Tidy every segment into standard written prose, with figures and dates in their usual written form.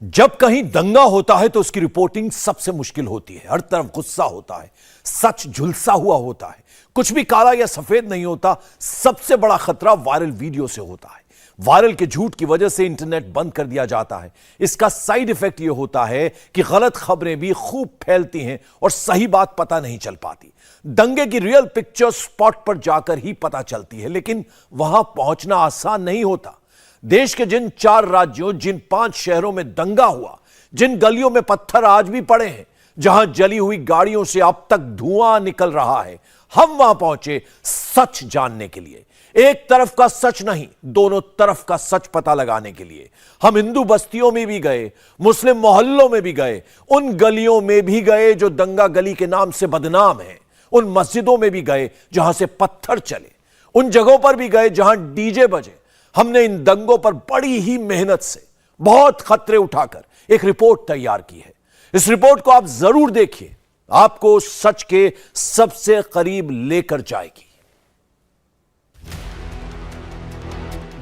जब कहीं दंगा होता है तो उसकी रिपोर्टिंग सबसे मुश्किल होती है। हर तरफ गुस्सा होता है, सच झुलसा हुआ होता है, कुछ भी काला या सफेद नहीं होता। सबसे बड़ा खतरा वायरल वीडियो से होता है। वायरल के झूठ की वजह से इंटरनेट बंद कर दिया जाता है। इसका साइड इफेक्ट यह होता है कि गलत खबरें भी खूब फैलती हैं और सही बात पता नहीं चल पाती। दंगे की रियल पिक्चर स्पॉट पर जाकर ही पता चलती है, लेकिन वहां पहुंचना आसान नहीं होता। देश के जिन 4 राज्यों, जिन 5 शहरों में दंगा हुआ, जिन गलियों में पत्थर आज भी पड़े हैं, जहां जली हुई गाड़ियों से अब तक धुआं निकल रहा है, हम वहां पहुंचे सच जानने के लिए। एक तरफ का सच नहीं, दोनों तरफ का सच पता लगाने के लिए। हम हिंदू बस्तियों में भी गए, मुस्लिम मोहल्लों में भी गए, उन गलियों में भी गए जो दंगा गली के नाम से बदनाम हैं, उन मस्जिदों में भी गए जहां से पत्थर चले, उन जगहों पर भी गए जहां डीजे बजे। हमने इन दंगों पर बड़ी ही मेहनत से, बहुत खतरे उठाकर एक रिपोर्ट तैयार की है। इस रिपोर्ट को आप जरूर देखिए, आपको सच के सबसे करीब लेकर जाएगी।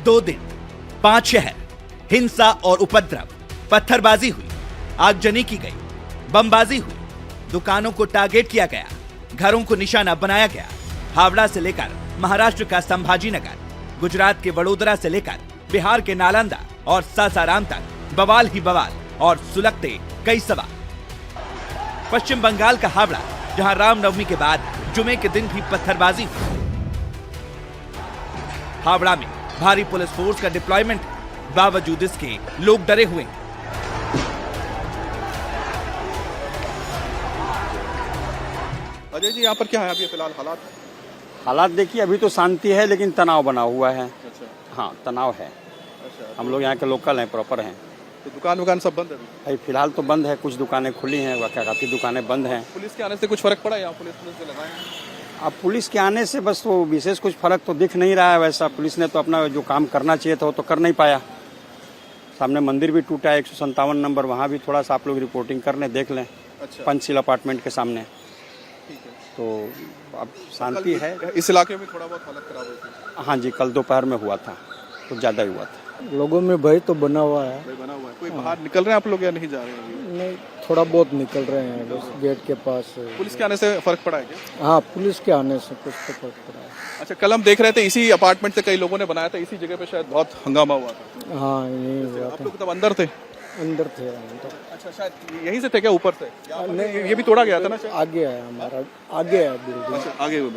2 दिन, 5 शहर, हिंसा और उपद्रव, पत्थरबाजी हुई, आगजनी की गई, बमबाजी हुई, दुकानों को टारगेट किया गया, घरों को निशाना बनाया गया। हावड़ा से लेकर महाराष्ट्र का संभाजी नगर, गुजरात के वडोदरा से लेकर बिहार के नालंदा और सासाराम तक बवाल ही बवाल और सुलगते कई सवाल। पश्चिम बंगाल का हावड़ा, जहां रामनवमी के बाद जुमे के दिन भी पत्थरबाजी हुई। हावड़ा में भारी पुलिस फोर्स का डिप्लॉयमेंट है, बावजूद इसके लोग डरे हुए हैं। अजय जी, यहाँ पर क्या है अभी फिलहाल हालात देखिए, अभी तो शांति है, लेकिन तनाव बना हुआ है। अच्छा। हाँ, तनाव है। अच्छा, हम लोग यहाँ के लोकल हैं, प्रॉपर हैं। तो दुकान सब बंद है अभी फिलहाल तो बंद है, कुछ दुकानें खुली हैं, काफ़ी दुकानें बंद हैं। पुलिस के आने से कुछ फर्क पड़ा है यहाँ? पुलिस पे लगाए हैं? अब पुलिस के आने से बस वो विशेष कुछ फर्क तो दिख नहीं रहा है। वैसा पुलिस ने तो अपना जो काम करना चाहिए था वो तो कर नहीं पाया। सामने मंदिर भी टूटा है, 157 नंबर, वहाँ भी थोड़ा सा आप लोग रिपोर्टिंग कर लें, देख लें। अच्छा। पंचशील अपार्टमेंट के सामने। ठीक है। तो अब शांति है। इस इलाके में थोड़ा बहुत हालत खराब हुई थी। हाँ जी, कल दोपहर में हुआ था, कुछ ज़्यादा ही हुआ था। लोगों में भय तो बना हुआ है। बना हुआ है। कोई बाहर निकल रहे हैं आप लोग या नहीं जा रहे हैं? नहीं, थोड़ा बहुत निकल रहे हैं बस गेट के पास। पुलिस के आने से फर्क पड़ा है क्या? हाँ, पुलिस के आने से कुछ तो फर्क पड़ा है। अच्छा, कल हम देख रहे थे इसी अपार्टमेंट से कई लोगों ने बनाया था, इसी जगह पे शायद बहुत हंगामा हुआ था। हाँ, यही हुआ आप था। लोग तब अंदर थे? अंदर थे अंदर। अच्छा, शायद यहीं से थे क्या, ऊपर से? नहीं, ये भी तोड़ा गया था ना शायद? आगे है हमारा, आगे है बिल्डिंग। अच्छा, आगे हुए।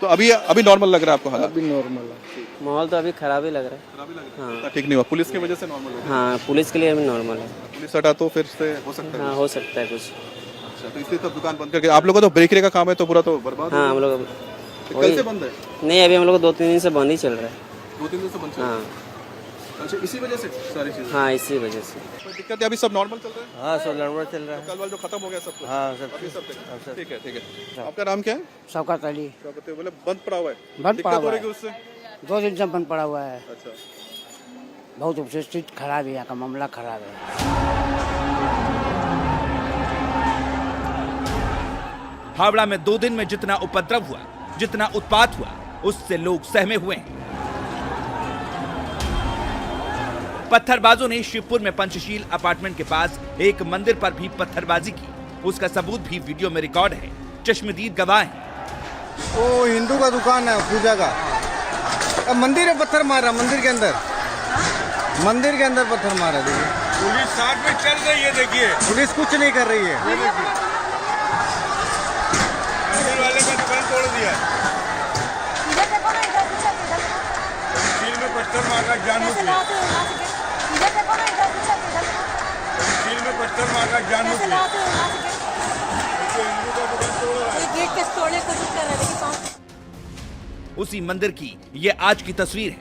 तो अभी नॉर्मल लग रहा है आपको हालात? अभी नॉर्मल है। माहौल तो अभी खराब ही लग रहा है। खराब ही लग रहा है? हाँ। ठीक नहीं हुआ, पुलिस की वजह से नॉर्मल हो गया? हाँ, पुलिस के लिए अभी नॉर्मल है। पुलिस हटा तो फिर से हो सकता है? हाँ, हो सकता है कुछ। अच्छा, तो इसलिए तब दुकान बंद करके आप लोगों का तो बेकरी का काम है, तो पूरा तो बर्बाद। हाँ, हम लोग तो कल से बंद है? नहीं, अभी हम लोग 2-3 दिन से बंद ही चल रहा है। 2-3 दिन से बंद चल रहा है? हाँ अच्छा, इसी वजह से सारी चीजें? हाँ, इसी वजह से। कोई दिक्कत है? अभी सब नॉर्मल चल रहा है? हाँ, सब नॉर्मल चल रहा कल वाल जो खत्म हो गया सब कुछ? हाँ, सब अभी सब ठीक है। ठीक है। आपका नाम क्या है? शौकत अली। शौकत, बोले बंद पड़ा हुआ है? बंद दिक्कत पड़ा हो हुआ रही है। है उससे? 2 दिन से बंद पड़ा हुआ है। अच्छा। बहुत उपस्थित खराब है, यहाँ का मामला खराब है। हावड़ा में 2 दिन में जितना उपद्रव हुआ, जितना उत्पात हुआ, उससे लोग सहमे हुए हैं। पत्थरबाजों ने शिवपुर में पंचशील अपार्टमेंट के पास एक मंदिर पर भी पत्थरबाजी की। उसका सबूत भी वीडियो में रिकॉर्ड है, चश्मदीद गवाह हैं। वो हिंदू का दुकान है पूजा का। अब मंदिर में पत्थर मारा, मंदिर के अंदर पत्थर मारा। देखिए पुलिस साथ में चल रही है, देखिए पुलिस कुछ नहीं कर रही है। मंदिर वाले का दुकान तोड़ दिया, सील में पत्थर मारा जानबूझ के, सील में पत्थर मारा जानबूझ के। हिंदू का दुकान तोड़ रहा है। उसी मंदिर की ये आज की तस्वीर है।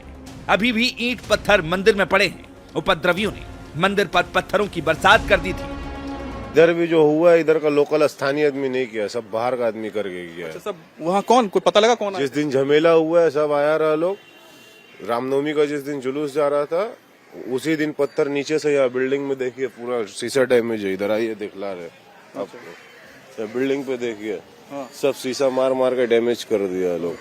अभी भी ईंट पत्थर मंदिर में पड़े हैं। उपद्रवियों ने मंदिर पर पत्थरों की बरसात कर दी थी। इधर भी जो हुआ है, इधर का लोकल स्थानीय आदमी नहीं किया, सब बाहर का आदमी करके किया। अच्छा, सब वहाँ कौन, कोई पता लगा कौन? जिस दिन झमेला हुआ है सब आया रहा लोग। रामनवमी का जिस दिन जुलूस जा रहा था, उसी दिन पत्थर नीचे से यहाँ बिल्डिंग में देखिए पूरा शीशा डैमेज है। इधर आइए दिखला रहे आपको, बिल्डिंग पे देखिए सब शीशा मार मार के डैमेज कर दिया लोग।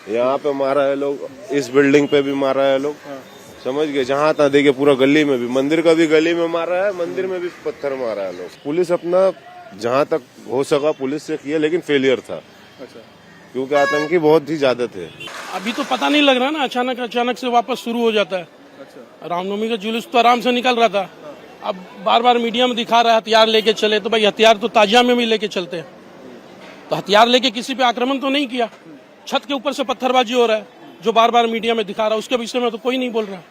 यहाँ पे मारा है लोग, इस बिल्डिंग पे भी मारा है लोग, समझ गए। जहाँ तक देखिए पूरा गली में भी, मंदिर का भी गली में मारा है, मंदिर में भी पत्थर मारा है लोग। पुलिस अपना जहाँ तक हो सका पुलिस से किया, लेकिन फेलियर था। अच्छा, क्योंकि आतंकी बहुत ही ज्यादा थे। अभी तो पता नहीं लग रहा ना, अचानक से वापस शुरू हो जाता है। अच्छा, रामनवमी का जुलूस तो आराम से निकल रहा था, अब बार बार मीडिया में दिखा रहा है हथियार लेके चले, तो भाई हथियार तो ताजिया में भी लेके चलते हैं, तो हथियार लेके किसी पे आक्रमण तो नहीं किया। छत के ऊपर से पत्थरबाजी हो रहा है, जो बार बार मीडिया में दिखा रहा है, उसके विषय में तो कोई नहीं बोल रहा।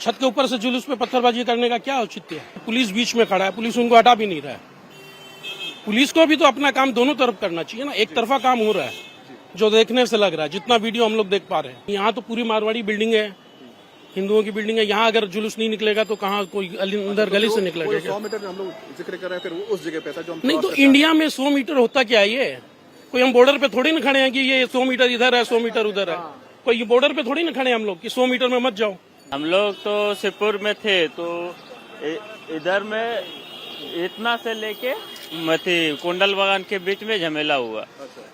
छत के ऊपर से जुलूस पे पत्थरबाजी करने का क्या औचित्य है? पुलिस बीच में खड़ा है, पुलिस उनको हटा भी नहीं रहा है। पुलिस को भी तो अपना काम दोनों तरफ करना चाहिए ना, एक तरफा काम हो रहा है जो देखने से लग रहा है, जितना वीडियो हम लोग देख पा रहे हैं। यहाँ तो पूरी मारवाड़ी बिल्डिंग है, हिंदुओं की बिल्डिंग है, यहाँ अगर जुलूस नहीं निकलेगा तो कहाँ कोई अंदर गली से निकलेगा? 100 मीटर हम लोग जिक्र कर रहे हैं, फिर वो उस जगह पे था जो हम नहीं तो इंडिया में 100 मीटर होता क्या है? ये कोई हम बॉर्डर पे थोड़ी ना खड़े हैं कि ये 100 मीटर इधर है 100 मीटर उधर है। कोई बॉर्डर पे थोड़ी ना खड़े हैं हम लोग कि 100 मीटर में मत जाओ। हम लोग तो शिवपुर में थे, तो इधर में इतना से लेके कुंडल बागान के बीच में झमेला हुआ।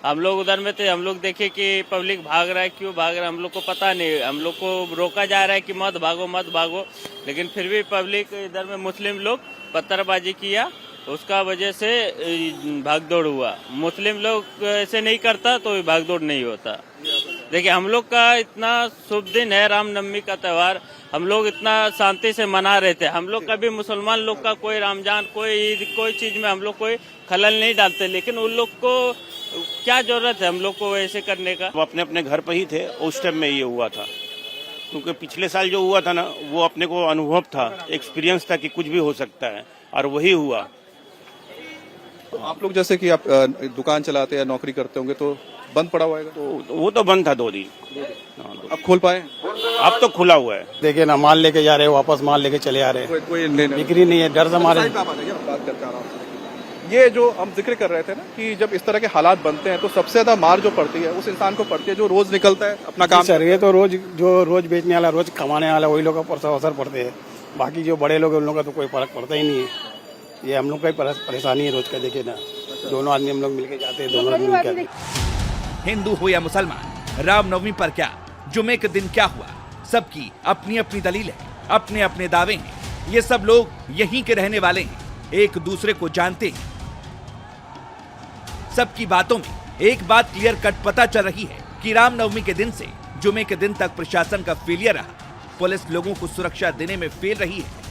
हम लोग उधर में थे, हम लोग देखे कि पब्लिक भाग रहा है, क्यों भाग रहा है हम लोग को पता नहीं। हम लोग को रोका जा रहा है कि मत भागो मत भागो, लेकिन फिर भी पब्लिक इधर में मुस्लिम लोग पत्थरबाजी किया, उसका वजह से भागदौड़ हुआ। मुस्लिम लोग ऐसे नहीं करता तो भागदौड़ नहीं होता। देखिए हम लोग का इतना शुभ दिन है, रामनवमी का त्यौहार, हम लोग इतना शांति से मना रहे थे। हम लोग कभी मुसलमान लोग का कोई रमजान कोई ईद कोई चीज में हम लोग कोई खलल नहीं डालते, लेकिन उन लोग को क्या जरूरत है हम लोग को ऐसे करने का? वो अपने अपने घर पर ही थे, उस टाइम में ये हुआ था। क्योंकि पिछले साल जो हुआ था ना, वो अपने को अनुभव था, एक्सपीरियंस था कि कुछ भी हो सकता है, और वही हुआ। तो आप लोग जैसे कि आप दुकान चलाते हैं, नौकरी करते होंगे, तो बंद पड़ा हुआ है? तो वो तो बंद था 2 दिन। अब खोल पाए? अब तो खुला हुआ है। देखिए ना, माल लेके जा रहे हैं, वापस माल लेके चले आ रहे हैं, कोई लेने बिक्री नहीं है, डर से हमारे। बात करके आ रहा हूं। ये जो हम जिक्र कर रहे थे ना कि जब इस तरह के हालात बनते हैं तो सबसे ज्यादा मार जो पड़ती है उस इंसान को पड़ती है जो रोज निकलता है अपना काम। सर ये तो रोज बेचने वाला, रोज कमाने वाला, वही लोग का असर पड़ते हैं। बाकी जो बड़े लोग हैं उन लोगों का तो कोई फर्क पड़ता ही नहीं है। ये हम लोग का ही परेशानी है रोज का। देखिए ना, दोनों आदमी हम लोग मिलके जाते हैं, दोनों आदमी मिलकर। हिंदू हो या मुसलमान, रामनवमी पर क्या, जुमे के दिन क्या हुआ, सबकी अपनी अपनी दलील है, अपने अपने दावे हैं। ये सब लोग यहीं के रहने वाले हैं, एक दूसरे को जानते हैं। सबकी बातों में एक बात क्लियर कट पता चल रही है कि रामनवमी के दिन से जुमे के दिन तक प्रशासन का फेलियर रहा। पुलिस लोगों को सुरक्षा देने में फेल रही है।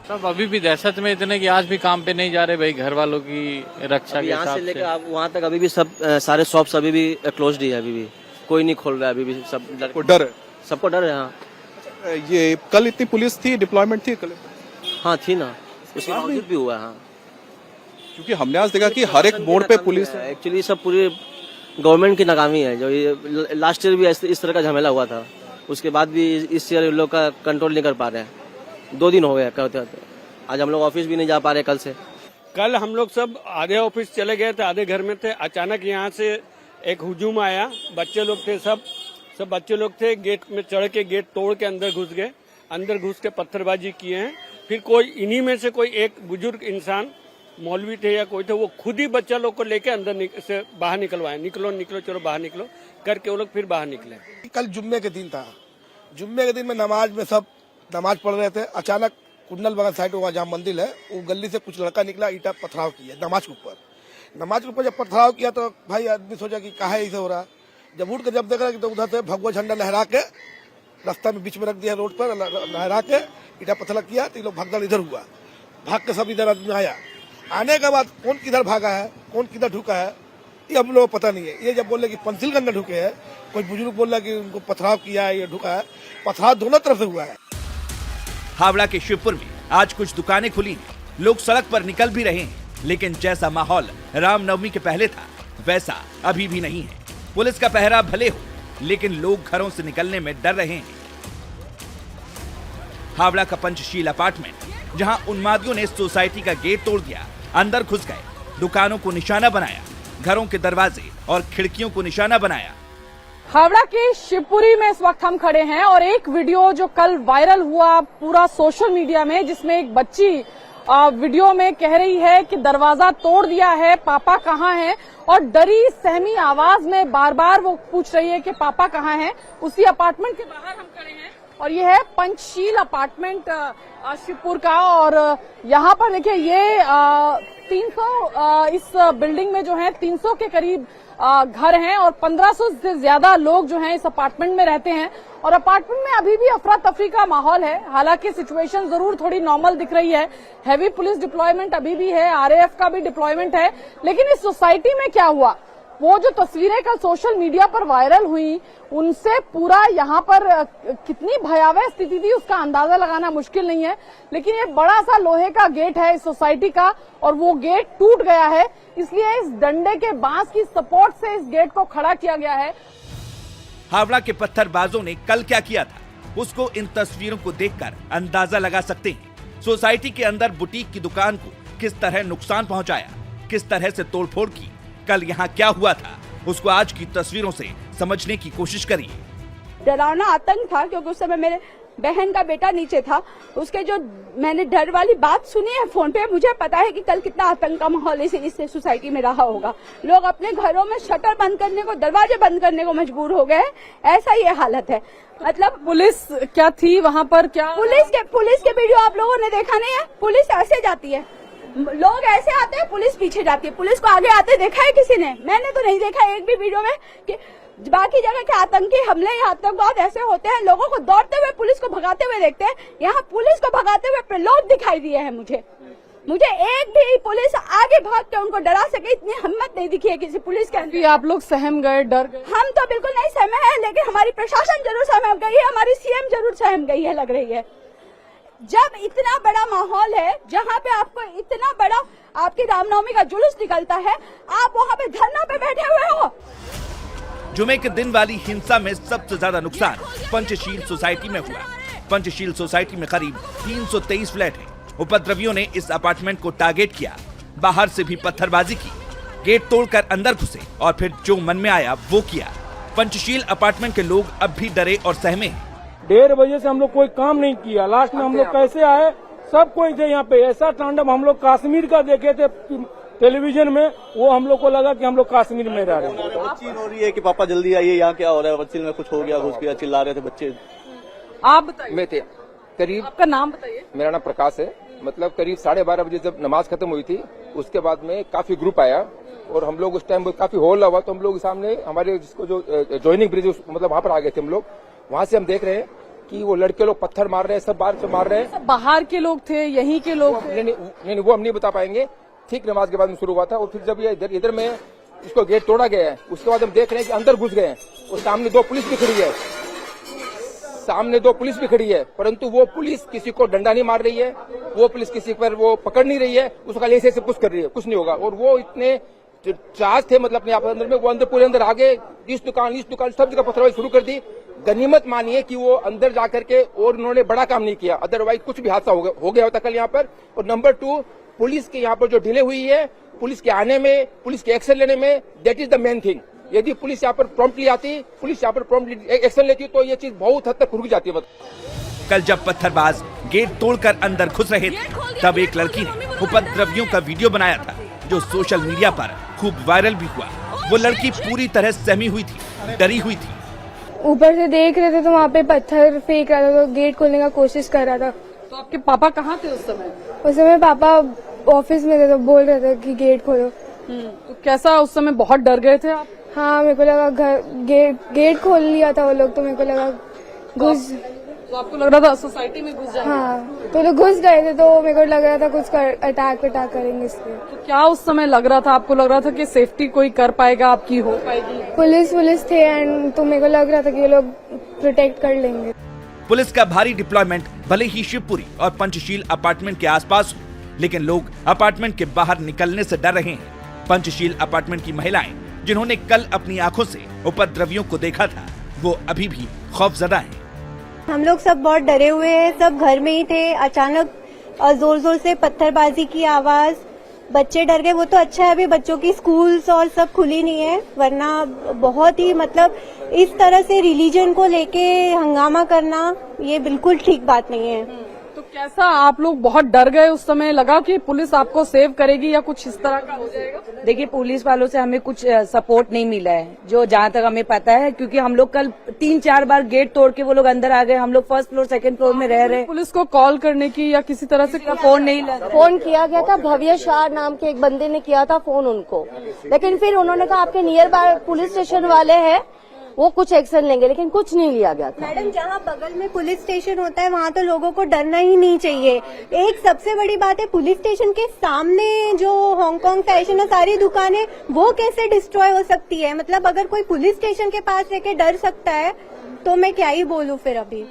सब अभी भी दहशत में इतने कि आज भी काम पे नहीं जा रहे भाई, घर वालों की रक्षा के यहाँ हिसाब से लेकर से। आप वहाँ तक अभी भी सब सारे शॉप्स अभी भी क्लोज्ड ही है, अभी भी कोई नहीं खोल रहा है, अभी भी सब को डर है। सबको डर है। हाँ ये कल इतनी पुलिस थी, डिप्लॉयमेंट थी कल? हाँ थी ना, उसके बावजूद भी हुआ। हाँ क्योंकि हमने आज देखा कि हर एक मोड़ पे पुलिस है। एक्चुअली सब पूरी गवर्नमेंट की नाकामी है। जो ये लास्ट ईयर भी इस तरह का झमेला हुआ था, उसके बाद भी इस ईयर लोग का कंट्रोल नहीं कर पा रहे हैं। 2 दिन हो गए कहते, आज हम लोग ऑफिस भी नहीं जा पा रहे कल से। कल हम लोग सब आधे ऑफिस चले गए थे, आधे घर में थे। अचानक यहाँ से एक हुजूम आया, बच्चे लोग थे, सब बच्चे लोग थे, गेट में चढ़ के गेट तोड़ के अंदर घुस गए। अंदर घुस के पत्थरबाजी किए हैं। फिर कोई इन्हीं में से कोई एक बुजुर्ग इंसान, मौलवी थे या कोई थे, वो खुद ही बच्चा लोग को लेके अंदर से बाहर निकलवाए। निकलो चलो बाहर निकलो करके वो लोग फिर बाहर निकले। कल जुम्मे के दिन था, जुम्मे के दिन में नमाज में सब नमाज पढ़ रहे थे। अचानक कुंडल बागान साइड वहाँ जहाँ मंदिर है, वो गली से कुछ लड़का निकला, ईटा पथराव किया नमाज के ऊपर। नमाज के ऊपर जब पथराव किया तो भाई आदमी सोचा कि काहे ऐसे हो रहा। जब उठ के जब देख रहा कि तो उधर से भगवा झंडा लहरा के रास्ता में बीच में रख दिया, रोड पर लहरा के ईटा पत्थर किया, तो ये लोग भगदड़ इधर हुआ। भाग के सब इधर आदमी आया। आने के बाद कौन किधर भागा है, कौन किधर ढुका है, ये हम लोग को पता नहीं है। ये जब बोले कि पंसिल के अंदर ढुके हैं, कोई बुजुर्ग बोल रहा कि उनको पथराव किया है, ये ढुका है। पथराव दोनों तरफ से हुआ है। हावड़ा के शिवपुर में आज कुछ दुकानें खुली हैं, लोग सड़क पर निकल भी रहे हैं, लेकिन जैसा माहौल रामनवमी के पहले था वैसा अभी भी नहीं है। पुलिस का पहरा भले हो, लेकिन लोग घरों से निकलने में डर रहे हैं। हावड़ा का पंचशील अपार्टमेंट, जहां उन्मादियों ने सोसाइटी का गेट तोड़ दिया, अंदर घुस गए, दुकानों को निशाना बनाया, घरों के दरवाजे और खिड़कियों को निशाना बनाया। हावड़ा के शिवपुरी में इस वक्त हम खड़े हैं और एक वीडियो जो कल वायरल हुआ पूरा सोशल मीडिया में, जिसमें एक बच्ची वीडियो में कह रही है कि दरवाजा तोड़ दिया है, पापा कहाँ हैं, और डरी सहमी आवाज में बार बार वो पूछ रही है कि पापा कहाँ हैं। उसी अपार्टमेंट के बाहर हम खड़े हैं और ये है पंचशील अपार्टमेंट शिवपुर का। और यहाँ पर देखिए ये 300 इस बिल्डिंग में जो है 300 के करीब घर हैं और 1500 से ज्यादा लोग जो हैं इस अपार्टमेंट में रहते हैं। और अपार्टमेंट में अभी भी अफरा तफरी का माहौल है। हालांकि सिचुएशन जरूर थोड़ी नॉर्मल दिख रही है, हैवी पुलिस डिप्लॉयमेंट अभी भी है, आरएएफ का भी डिप्लॉयमेंट है, लेकिन इस सोसाइटी में क्या हुआ, वो जो तस्वीरें कल सोशल मीडिया पर वायरल हुई, उनसे पूरा यहाँ पर कितनी भयावह स्थिति थी उसका अंदाजा लगाना मुश्किल नहीं है। लेकिन ये बड़ा सा लोहे का गेट है इस सोसाइटी का और वो गेट टूट गया है, इसलिए इस डंडे के बांस की सपोर्ट से इस गेट को खड़ा किया गया है। हावड़ा के पत्थरबाजों ने कल क्या किया था, उसको इन तस्वीरों को देखकर अंदाजा लगा सकते हैं। सोसाइटी के अंदर बुटीक की दुकान को किस तरह नुकसान पहुंचाया, किस तरह से तोड़फोड़ की, कल यहाँ क्या हुआ था, उसको आज की तस्वीरों से समझने की कोशिश करिए। डरावना आतंक था क्योंकि उस समय मेरे बहन का बेटा नीचे था, उसके जो मैंने डर वाली बात सुनी है फोन पे, मुझे पता है कि कल कितना आतंक का माहौल इस सोसाइटी में रहा होगा। लोग अपने घरों में शटर बंद करने को, दरवाजे बंद करने को मजबूर हो गए, ऐसा ये हालत है। मतलब पुलिस क्या थी वहाँ पर, क्या पुलिस के वीडियो आप लोगों ने देखा नहीं है? पुलिस ऐसे जाती है, लोग ऐसे आते हैं, पुलिस पीछे जाती है। पुलिस को आगे आते देखा है किसी ने? मैंने तो नहीं देखा एक भी वीडियो में कि बाकी जगह के आतंकी हमले या आतंकवाद ऐसे होते हैं, लोगों को दौड़ते हुए पुलिस को भगाते हुए देखते हैं। यहाँ पुलिस को भगाते हुए प्रलोभ दिखाई दिए हैं मुझे एक भी पुलिस आगे भाग के उनको डरा सके इतनी हिम्मत नहीं दिखी है किसी पुलिस के अंदर। आप लोग सहम गए, डर गए? हम तो बिल्कुल नहीं सहमे हैं, लेकिन हमारी प्रशासन जरूर सहम गई है, हमारी सीएम जरूर सहम गई है, लग रही है। जब इतना बड़ा माहौल है, जहाँ पे आपको इतना बड़ा आपकी रामनवमी का जुलूस निकलता है, आप वहाँ पे धरना पे बैठे हुए हो। जुमे के दिन वाली हिंसा में सबसे ज्यादा नुकसान पंचशील सोसाइटी में हुआ। पंचशील सोसाइटी में करीब 323 फ्लैट हैं। उपद्रवियों ने इस अपार्टमेंट को टारगेट किया, बाहर से भी पत्थरबाजी की, गेट तोड़कर अंदर घुसे और फिर जो मन में आया वो किया। पंचशील अपार्टमेंट के लोग अब भी डरे और सहमे हैं। 1:30 बजे से हम लोग कोई काम नहीं किया, लास्ट में हम लोग कैसे आए, सब कोई थे यहाँ पे। ऐसा तांडव हम लोग कश्मीर का देखे थे टेलीविजन में, वो हम लोग को लगा कि हम लोग कश्मीर में रह रहे हैं। बच्ची रो रही है कि पापा जल्दी आइए, यहाँ क्या हो रहा है, बच्ची में कुछ हो गया, घुस गया, चिल्ला रहे थे बच्चे। आप बताइए। मैं थे करीब, आपका नाम बताइए। मेरा नाम प्रकाश है। मतलब करीब 12:30 बजे जब नमाज खत्म हुई थी, उसके बाद में काफी ग्रुप आया और हम लोग उस टाइम काफी हॉल हुआ, तो हम लोग सामने हमारे जिसको जो जॉइनिंग ब्रिज मतलब वहाँ पर आ गए थे हम लोग। वहाँ से हम देख रहे हैं कि वो लड़के लोग पत्थर मार रहे हैं, सब बाहर से मार रहे हैं। सब बाहर के लोग थे, यहीं के लोग थे? नहीं, वो हम नहीं बता पाएंगे। ठीक नमाज के बाद में शुरू हुआ था और फिर जब ये इधर में इसको गेट तोड़ा गया है, उसके बाद हम देख रहे हैं कि अंदर घुस गए हैं और सामने 2 पुलिस भी खड़ी है, परंतु वो पुलिस किसी को डंडा नहीं मार रही है, वो पुलिस किसी पर वो पकड़ नहीं रही है, उसका ऐसे पुश कर रही है, कुछ नहीं होगा। और वो इतने चार्ज थे मतलब अपने आप अंदर में, वो अंदर पूरे अंदर आगे इस दुकान सब जगह पत्थरबाजी शुरू कर दी। गनीमत मानिए कि वो अंदर जाकर के और उन्होंने बड़ा काम नहीं किया, अदरवाइज कुछ भी हादसा हो गया होता कल यहाँ पर। और नंबर 2, पुलिस के यहाँ पर जो डिले हुई है, पुलिस के आने में, पुलिस के एक्शन लेने में, that is the main thing. यदि पुलिस यहाँ पर प्रॉम्प्टली आती, पुलिस यहाँ पर प्रॉम्प्टली एक्शन लेती, तो ये चीज बहुत हद तक रुक जाती है। कल जब पत्थरबाज गेट तोड़कर अंदर घुस रहे थे, तब एक लड़की ने उपद्रवियों का वीडियो बनाया था, जो सोशल मीडिया पर खूब वायरल भी हुआ। वो लड़की पूरी तरह सहमी हुई थी, डरी हुई थी। ऊपर से देख रहे थे तो वहाँ पे पत्थर फेंक रहा था, तो गेट खोलने का कोशिश कर रहा था। तो आपके पापा कहाँ थे उस समय? उस समय पापा ऑफिस में थे, तो बोल रहे थे कि गेट खोलो। तो कैसा उस समय, बहुत डर गए थे आप? हाँ, मेरे को लगा गेट खोल लिया था वो लोग, तो मेरे को लगा तो आपको लग रहा था सोसाइटी में घुस जाएंगे? हाँ, तो लोग घुस गए थे, तो मेरे को लग रहा था कुछ अटैक करेंगे इसलिए। तो क्या उस समय लग रहा था, आपको लग रहा था कि सेफ्टी कोई कर पाएगा, आपकी हो पाएगी? पुलिस थे एंड तो मेरे को लग रहा था कि वो लोग प्रोटेक्ट कर लेंगे। पुलिस का भारी डिप्लॉयमेंट भले ही शिवपुरी और पंचशील अपार्टमेंट के आसपास हो, लेकिन लोग अपार्टमेंट के बाहर निकलने से डर रहे हैं। पंचशील अपार्टमेंट की महिलाएं, जिन्होंने कल अपनी आंखों से उपद्रवियों को देखा था, वो अभी भी खौफजदा हैं। हम लोग सब बहुत डरे हुए हैं, सब घर में ही थे। अचानक जोर जोर से पत्थरबाजी की आवाज, बच्चे डर गए। वो तो अच्छा है अभी बच्चों की स्कूल्स और सब खुली नहीं है, वरना बहुत ही मतलब इस तरह से रिलीजन को लेके हंगामा करना ये बिल्कुल ठीक बात नहीं है। तो कैसा आप लोग बहुत डर गए उस समय, लगा कि पुलिस आपको सेव करेगी या कुछ इस तरह का हो जाएगा? देखिए, पुलिस वालों से हमें कुछ सपोर्ट नहीं मिला है, जो जहाँ तक हमें पता है, क्योंकि हम लोग कल 3-4 बार गेट तोड़ के वो लोग अंदर आ गए। हम लोग फर्स्ट फ्लोर सेकंड फ्लोर में रह रहे। पुलिस को कॉल करने की या किसी तरह से फोन नहीं लगा। फोन किया गया था, भव्य शाह नाम के एक बंदे ने किया था फोन उनको, लेकिन फिर उन्होंने कहा आपके नियर बाय पुलिस स्टेशन वाले हैं, वो कुछ एक्शन लेंगे, लेकिन कुछ नहीं लिया गया था। मैडम, जहाँ बगल में पुलिस स्टेशन होता है वहाँ तो लोगों को डरना ही नहीं चाहिए। एक सबसे बड़ी बात है, पुलिस स्टेशन के सामने जो हांगकांग फैशन है सारी दुकानें, वो कैसे डिस्ट्रॉय हो सकती है? मतलब अगर कोई पुलिस स्टेशन के पास रह के डर सकता है तो मैं क्या ही बोलूँ फिर अभी।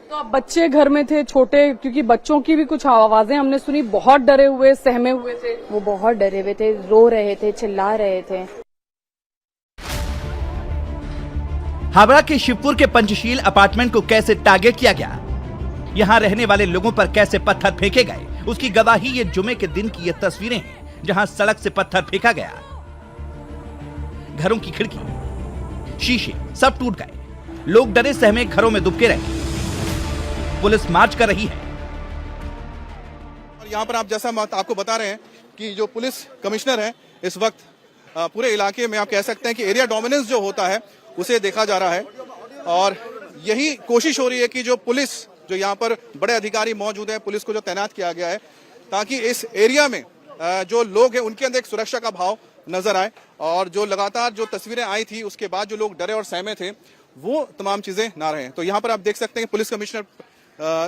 तो अब बच्चे घर में थे छोटे, क्योंकि बच्चों की भी कुछ आवाजें हमने सुनी, बहुत डरे हुए सहमे हुए थे। वो बहुत डरे हुए थे, रो रहे थे, चिल्ला रहे थे। हावड़ा के शिवपुर के पंचशील अपार्टमेंट को कैसे टारगेट किया गया, यहां रहने वाले लोगों पर कैसे पत्थर फेंके गए, उसकी गवाही ये जुमे के दिन की ये तस्वीरें हैं, जहां सड़क से पत्थर फेंका गया। घरों की खिड़की, शीशे सब टूट गए, लोग डरे सहमे घरों में दुबके रहे। पुलिस मार्च कर रही है। और यहाँ पर आप जैसा आपको बता रहे हैं कि जो पुलिस कमिश्नर है इस वक्त पूरे इलाके में आप कह सकते हैं कि एरिया डोमिनेंस जो होता है उसे देखा जा रहा है, और यही कोशिश हो रही है कि जो पुलिस, जो यहाँ पर बड़े अधिकारी मौजूद हैं, पुलिस को जो तैनात किया गया है, ताकि इस एरिया में जो लोग हैं उनके अंदर एक सुरक्षा का भाव नजर आए। और जो लगातार जो तस्वीरें आई थी उसके बाद जो लोग डरे और सहमे थे वो तमाम चीजें ना रहे। तो यहाँ पर आप देख सकते हैं पुलिस कमिश्नर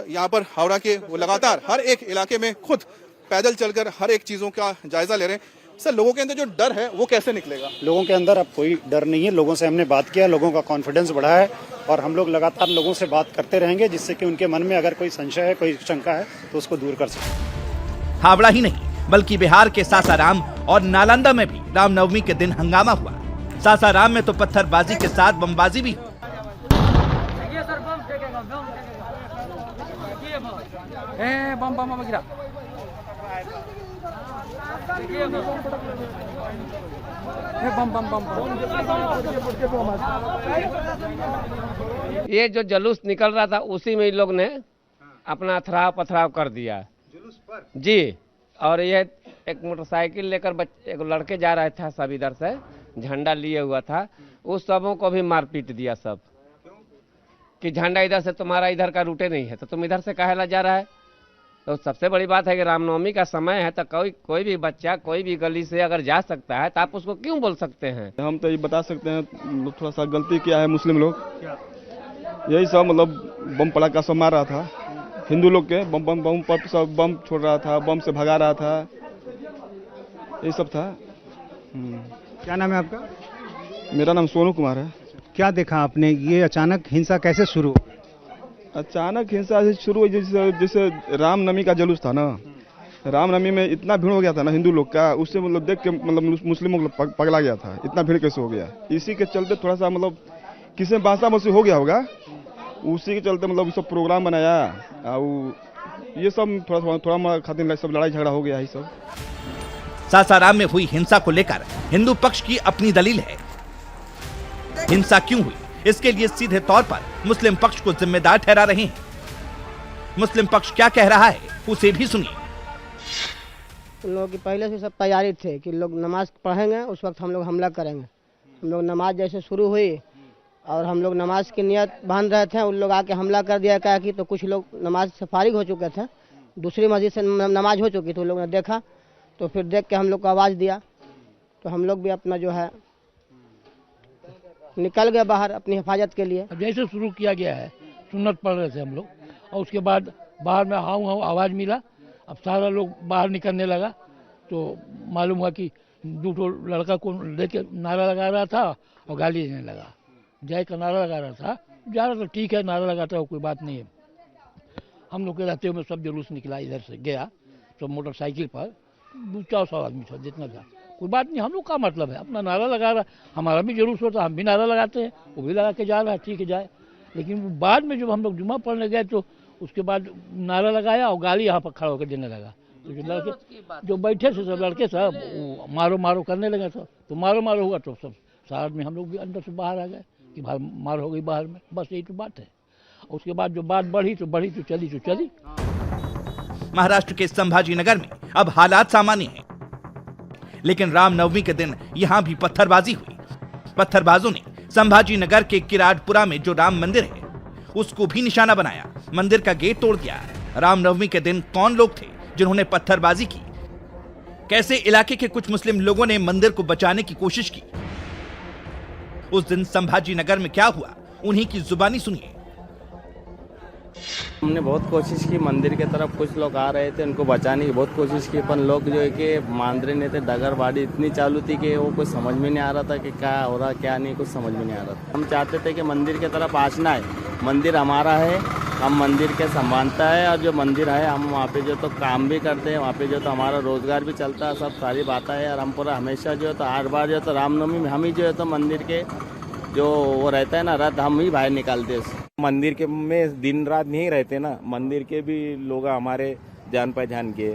यहाँ पर हावड़ा के वो लगातार हर एक इलाके में खुद पैदल चलकर हर एक चीजों का जायजा ले रहे हैं। सर, लोगों के अंदर जो डर है वो कैसे निकलेगा? लोगों के अंदर अब कोई डर नहीं है। लोगों से हमने बात किया, लोगों का कॉन्फिडेंस बढ़ा है, और हम लोग लगातार लोगों से बात करते रहेंगे, जिससे कि उनके मन में अगर कोई संशय है, कोई शंका है, तो उसको दूर कर सकें। हावड़ा ही नहीं बल्कि बिहार के सासाराम और नालंदा में भी रामनवमी के दिन हंगामा हुआ। सासाराम में तो पत्थरबाजी के साथ बमबाजी भी हुई। ये जो जुलूस निकल रहा था उसी में इन लोग ने अपना अथराव पथराव कर दिया जुलूस पर जी। और ये एक मोटरसाइकिल लेकर एक लड़के जा रहे थे, सब इधर से झंडा लिए हुआ था, उस सबों को भी मार पीट दिया सब, कि झंडा इधर से तुम्हारा इधर का रूटे नहीं है तो तुम इधर से काहे ला जा रहा है। तो सबसे बड़ी बात है कि रामनवमी का समय है तो कोई भी बच्चा कोई भी गली से अगर जा सकता है तो आप उसको क्यों बोल सकते हैं? हम तो ये बता सकते हैं थोड़ा सा गलती किया है मुस्लिम लोग, यही सब मतलब बम पटाखा सब मार रहा था, हिंदू लोग के बम पर सब बम छोड़ रहा था, बम से भगा रहा था, यही सब था। क्या नाम है आपका? मेरा नाम सोनू कुमार है। क्या देखा आपने, ये अचानक हिंसा कैसे शुरू? अचानक हिंसा शुरू हुई, जैसे रामनवमी का जुलूस था ना, रामनवमी में इतना भीड़ हो गया था ना हिंदू लोग का, उससे मतलब देख के मतलब मुस्लिमों को पगला गया था, इतना भीड़ कैसे हो गया। इसी के चलते थोड़ा सा मतलब किसी में बासा बसी हो गया होगा, उसी के चलते मतलब सब प्रोग्राम बनाया और ये सब थोड़ा खातिर सब लड़ाई झगड़ा हो गया है सब। सासाराम में हुई हिंसा को लेकर हिंदू पक्ष की अपनी दलील है। हिंसा क्यों हुई इसके लिए सीधे तौर पर मुस्लिम पक्ष को जिम्मेदार ठहरा रहे हैं। मुस्लिम पक्ष क्या कह रहा है उसे भी सुनिए। उन लोगों की पहले से सब तैयारी थे कि लोग नमाज पढ़ेंगे, उस वक्त हम लोग हमला करेंगे। हम लोग नमाज जैसे शुरू हुई और हम लोग नमाज की नियत बांध रहे थे, उन लोग आके हमला कर दिया। क्या कि तो कुछ लोग नमाज से फारिग हो चुके थे, दूसरी मस्जिद से नमाज हो चुकी, तो उन लोग ने देखा, तो फिर देख के हम लोग को आवाज़ दिया, तो हम लोग भी अपना जो है निकल गए बाहर अपनी हिफाजत के लिए। जैसे शुरू किया गया है, सुन्नत पढ़ रहे थे हम लोग, और उसके बाद बाहर में हाउ हाउ आवाज़ मिला, अब सारा लोग बाहर निकलने लगा, तो मालूम हुआ कि दो लड़का को लेके नारा लगा रहा था और गाली देने लगा। जय का नारा लगा रहा था, जा रहा तो ठीक है, नारा लगाता हो कोई बात नहीं है। हम लोग के रहते हुए सब जुलूस निकला, इधर से गया सब मोटरसाइकिल पर, 200-400 आदमी था, जितना था, कोई बात नहीं। हम लोग का मतलब है अपना नारा लगा रहा, हमारा भी जुलूस होता, हम भी नारा लगाते हैं, वो भी लगा के जा रहा है, ठीक है जाए। लेकिन बाद में जब हम लोग जुम्मा पढ़ने गए तो उसके बाद नारा लगाया और गाली यहाँ पर खड़ा होकर देने लगा। तो जो लड़के जो बैठे थे सब लड़के सब मारो मारो करने लगा सब, तो मारो मारो हुआ तो सब साथ में हम लोग भी अंदर से बाहर आ गए कि बाहर मार हो गई बाहर में, बस यही तो बात है। उसके बाद जो बात बढ़ी तो चली। महाराष्ट्र के संभाजी नगर में अब हालात सामान्य हैं, लेकिन रामनवमी के दिन यहां भी पत्थरबाजी हुई। पत्थरबाजों ने संभाजी नगर के किराटपुरा में जो राम मंदिर है उसको भी निशाना बनाया, मंदिर का गेट तोड़ दिया। रामनवमी के दिन कौन लोग थे जिन्होंने पत्थरबाजी की? कैसे इलाके के कुछ मुस्लिम लोगों ने मंदिर को बचाने की कोशिश की? उस दिन संभाजी नगर में क्या हुआ, उन्हीं की जुबानी सुनिए। हमने बहुत कोशिश की, मंदिर के तरफ कुछ लोग आ रहे थे, उनको बचाने की बहुत कोशिश की, पर लोग जो है कि मान रहे नहीं थे। डगरबाड़ी इतनी चालू थी कि वो कुछ समझ में नहीं आ रहा था कि क्या हो रहा क्या नहीं, कुछ समझ में नहीं आ रहा था। हम चाहते थे कि मंदिर की तरफ आना है, मंदिर हमारा है, हम मंदिर के संभालता है, और जो मंदिर है हम वहाँ पे जो तो काम भी करते हैं, वहाँ पे जो तो हमारा रोजगार भी चलता है, सब सारी बातें है। और हम पूरा हमेशा जो है तो हर बार जो तो रामनवमी में हम ही जो है तो मंदिर के जो वो रहता है ना रथ, हम ही बाहर निकालते हैं। मंदिर के में दिन रात नहीं रहते ना, मंदिर के भी लोग हमारे जान पहचान के,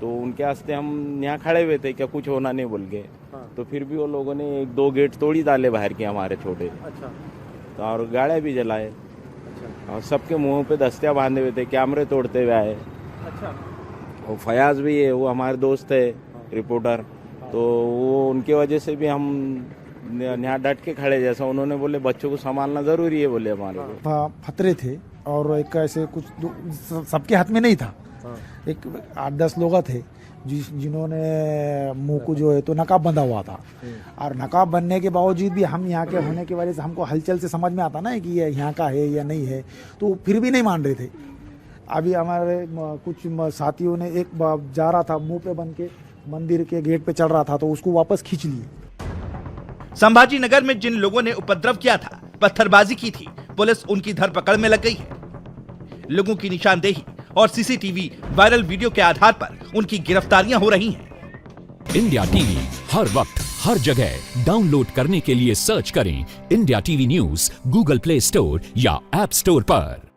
तो उनके वास्ते हम यहाँ खड़े हुए थे क्या कुछ होना नहीं बोल के। तो फिर भी वो लोगों ने 1-2 गेट तोड़ी डाले बाहर के हमारे छोटे। अच्छा। तो और गाड़ियाँ भी जलाए। अच्छा। और सबके मुंह पे दस्तियाँ बांधे हुए थे, कैमरे तोड़ते हुए आए। अच्छा। वो फयाज भी है, वो हमारे दोस्त है रिपोर्टर, तो वो उनकी वजह से भी हम यहाँ डट के खड़े, जैसा उन्होंने बोले बच्चों को संभालना जरूरी है बोले हमारे को। खतरे थे और एक ऐसे कुछ सबके हाथ में नहीं था, एक 8-10 लोग थे जिन्होंने मुंह को जो है तो नकाब बंधा हुआ था, और नकाब बनने के बावजूद भी हम यहाँ के होने की वजह से हमको हलचल से समझ में आता ना कि ये यहाँ का है या नहीं है, तो फिर भी नहीं मान रहे थे। अभी हमारे कुछ साथियों ने एक जा रहा था मुंह पे बन के मंदिर के गेट पे चढ़ रहा था, तो उसको वापस खींच लिए। संभाजी नगर में जिन लोगों ने उपद्रव किया था, पत्थरबाजी की थी, पुलिस उनकी धरपकड़ में लग गई है। लोगों की निशानदेही और सीसीटीवी वायरल वीडियो के आधार पर उनकी गिरफ्तारियां हो रही हैं। इंडिया टीवी हर वक्त हर जगह डाउनलोड करने के लिए सर्च करें India TV news Google play store या ऐप स्टोर पर।